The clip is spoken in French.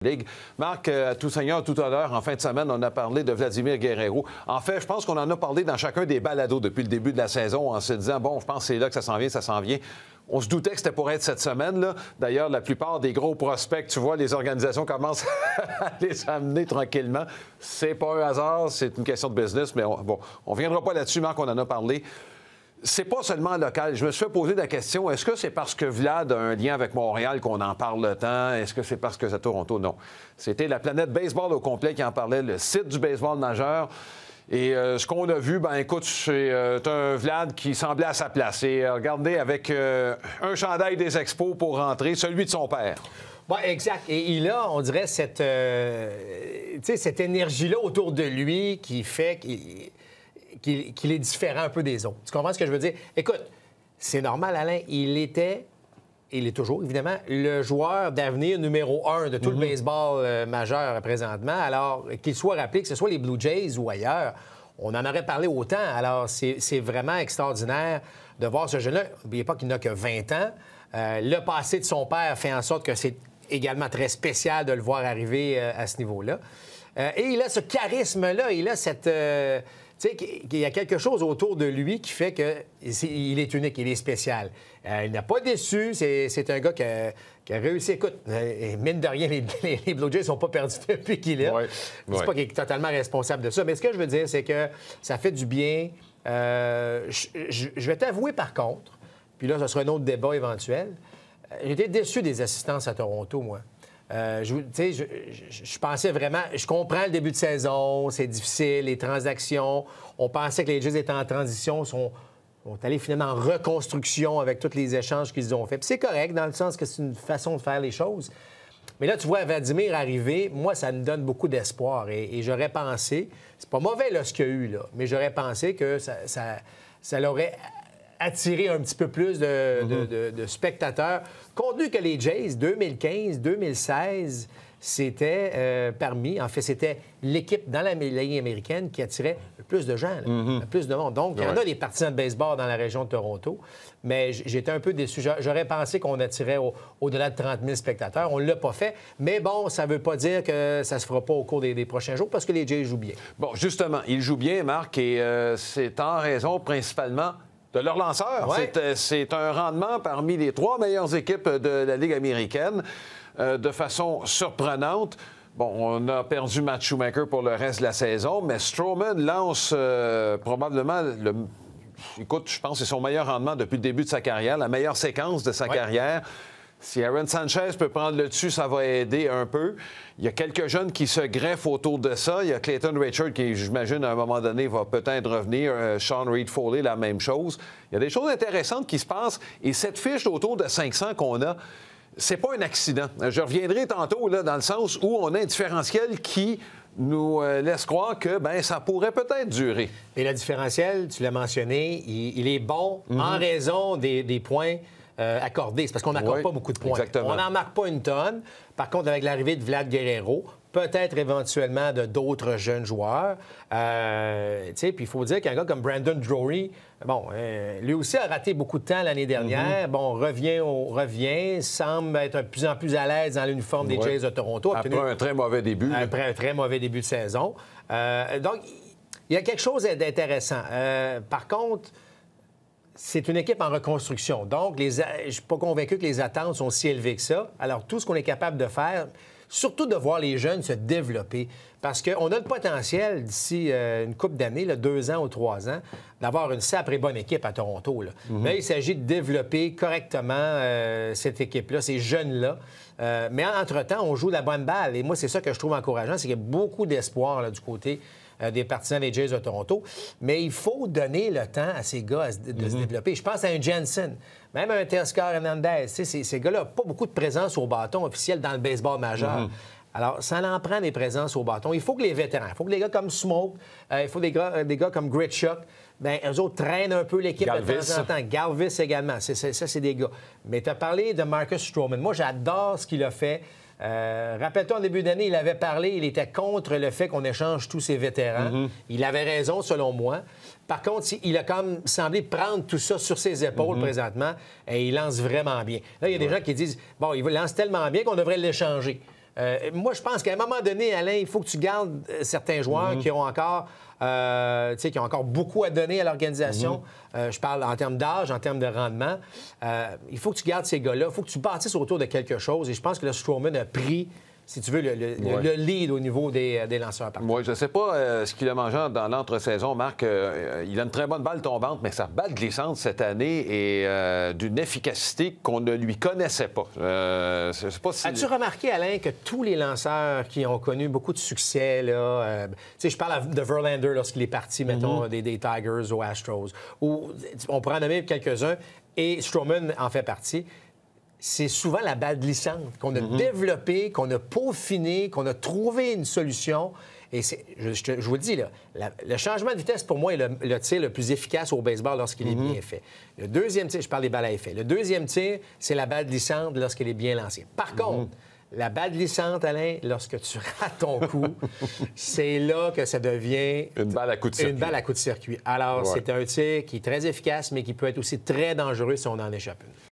Ligue. Marc, à tout seigneur, tout honneur, en fin de semaine, on a parlé de Vladimir Guerrero. En fait, je pense qu'on en a parlé dans chacun des balados depuis le début de la saison en se disant, bon, je pense que c'est là que ça s'en vient, ça s'en vient. On se doutait que c'était pour être cette semaine-là. D'ailleurs, la plupart des gros prospects, tu vois, les organisations commencent à les amener tranquillement. C'est pas un hasard, c'est une question de business, mais on viendra pas là-dessus, Marc, on en a parlé. C'est pas seulement local. Je me suis fait poser la question, est-ce que c'est parce que Vlad a un lien avec Montréal qu'on en parle tant? Est-ce que c'est parce que c'est à Toronto? Non. C'était la planète baseball au complet qui en parlait, le site du baseball majeur. Et ce qu'on a vu, ben écoute, c'est un Vlad qui semblait à sa place. Et regardez, avec un chandail des Expos pour rentrer, celui de son père. Oui, exact. Et il a, on dirait, cette énergie-là autour de lui qui fait qu'il est différent un peu des autres. Tu comprends ce que je veux dire? Écoute, c'est normal, Alain, il est toujours, évidemment, le joueur d'avenir numéro 1 de tout le baseball majeur présentement. Alors, qu'il soit rappelé, que ce soit les Blue Jays ou ailleurs, on en aurait parlé autant. Alors, c'est vraiment extraordinaire de voir ce jeune-là. N'oubliez pas qu'il n'a que 20 ans. Le passé de son père fait en sorte que c'est également très spécial de le voir arriver à ce niveau-là. Et il a ce charisme-là, il a cette... Tu sais, il y a quelque chose autour de lui qui fait qu'il est unique, il est spécial. Il n'a pas déçu, c'est un gars qui a réussi. Écoute, mine de rien, les Blue Jays ne sont pas perdus depuis qu'il est là. Je ne dis pas qu'il est totalement responsable de ça, mais ce que je veux dire, c'est que ça fait du bien. Je vais t'avouer, par contre, puis là, ce sera un autre débat éventuel, j'étais déçu des assistances à Toronto, moi. Je pensais vraiment... Je comprends le début de saison, c'est difficile, les transactions. On pensait que les Jays étaient en transition, sont allés finalement en reconstruction avec tous les échanges qu'ils ont faits. Puis c'est correct, dans le sens que c'est une façon de faire les choses. Mais là, tu vois Vladimir arriver, moi, ça me donne beaucoup d'espoir. Et j'aurais pensé... C'est pas mauvais, là, ce qu'il y a eu, là, mais j'aurais pensé que ça l'aurait... attirer un petit peu plus de spectateurs. Compte tenu que les Jays, 2015, 2016, c'était parmi... En fait, c'était l'équipe dans la Ligue américaine qui attirait le plus de gens, le plus de monde. Donc, il y en a des partisans de baseball dans la région de Toronto, mais j'étais un peu déçu. J'aurais pensé qu'on attirait au-delà de 30 000 spectateurs. On ne l'a pas fait, mais bon, ça ne veut pas dire que ça ne se fera pas au cours des prochains jours parce que les Jays jouent bien. Bon, justement, ils jouent bien, Marc, et c'est en raison principalement de leur lanceur. Ouais. C'est un rendement parmi les 3 meilleures équipes de la Ligue américaine de façon surprenante. Bon, on a perdu Matt Shoemaker pour le reste de la saison, mais Stroman lance probablement écoute, je pense que c'est son meilleur rendement depuis le début de sa carrière, la meilleure séquence de sa carrière. Si Aaron Sanchez peut prendre le dessus, ça va aider un peu. Il y a quelques jeunes qui se greffent autour de ça. Il y a Clayton Richard qui, j'imagine, à un moment donné, va peut-être revenir. Sean Reed-Foley, la même chose. Il y a des choses intéressantes qui se passent. Et cette fiche d'autour de 500 qu'on a, c'est pas un accident. Je reviendrai tantôt là, dans le sens où on a un différentiel qui nous laisse croire que ça pourrait peut-être durer. Et le différentiel, tu l'as mentionné, il est bon en raison des points accordés. C'est parce qu'on n'accorde pas beaucoup de points. Exactement. On n'en marque pas une tonne. Par contre, avec l'arrivée de Vlad Guerrero, peut-être éventuellement de d'autres jeunes joueurs. Puis il faut dire qu'un gars comme Brandon Drury, lui aussi a raté beaucoup de temps l'année dernière. Bon, revient, semble être de plus en plus à l'aise dans l'uniforme des Jays de Toronto. Après un très mauvais début. Après un très mauvais début de saison. Donc, il y a quelque chose d'intéressant. Par contre, c'est une équipe en reconstruction. Donc, je ne suis pas convaincu que les attentes sont si élevées que ça. Alors, tout ce qu'on est capable de faire, surtout de voir les jeunes se développer, parce qu'on a le potentiel d'ici une couple d'années, 2 ans ou 3 ans, d'avoir une sacrée bonne équipe à Toronto. Là. Mais il s'agit de développer correctement cette équipe-là, ces jeunes-là. Mais entre-temps, on joue la bonne balle. Et moi, c'est ça que je trouve encourageant, c'est qu'il y a beaucoup d'espoir du côté des partisans des Jays de Toronto. Mais il faut donner le temps à ces gars de se développer. Je pense à un Jensen, même un Teoscar Hernandez. Ces gars-là n'ont pas beaucoup de présence au bâton officiel dans le baseball majeur. Alors, ça en prend des présences au bâton. Il faut que les vétérans, il faut que les gars comme Smoke, il faut des gars comme Grichuk, eux autres traînent un peu l'équipe de temps en temps. Galvis également. Ça, c'est des gars. Mais tu as parlé de Marcus Stroman. Moi, j'adore ce qu'il a fait. Rappelle-toi, en début d'année, il avait parlé, il était contre le fait qu'on échange tous ces vétérans. Il avait raison, selon moi. Par contre, il a comme semblé prendre tout ça sur ses épaules présentement et il lance vraiment bien. Là, il y a des gens qui disent, bon, il lance tellement bien qu'on devrait l'échanger. Moi, je pense qu'à un moment donné, Alain, il faut que tu gardes certains joueurs qui ont encore... qui ont encore beaucoup à donner à l'organisation. Je parle en termes d'âge, en termes de rendement. Il faut que tu gardes ces gars-là. Il faut que tu bâtisses autour de quelque chose. Et je pense que le Stroman a pris, si tu veux, le lead au niveau des lanceurs partants. Oui, je ne sais pas ce qu'il a mangé dans l'entre-saison, Marc. Il a une très bonne balle tombante, mais sa balle glissante cette année est d'une efficacité qu'on ne lui connaissait pas. Je sais pas si... As-tu remarqué, Alain, que tous les lanceurs qui ont connu beaucoup de succès, là, je parle de Verlander lorsqu'il est parti, mettons, des Tigers aux Astros, ou on pourrait en nommer quelques-uns, et Stroman en fait partie. C'est souvent la balle glissante qu'on a développée, qu'on a peaufinée, qu'on a trouvé une solution. Et je vous le dis, là, le changement de vitesse, pour moi, est le tir le plus efficace au baseball lorsqu'il est bien fait. Le deuxième tir, je parle des balles à effet. Le deuxième tir, c'est la balle glissante lorsqu'elle est bien lancée. Par contre, la balle glissante, Alain, lorsque tu rates ton coup, c'est là que ça devient... Une balle à coup de circuit. Une balle à coup de circuit. Alors, c'est un tir qui est très efficace, mais qui peut être aussi très dangereux si on en échappe une.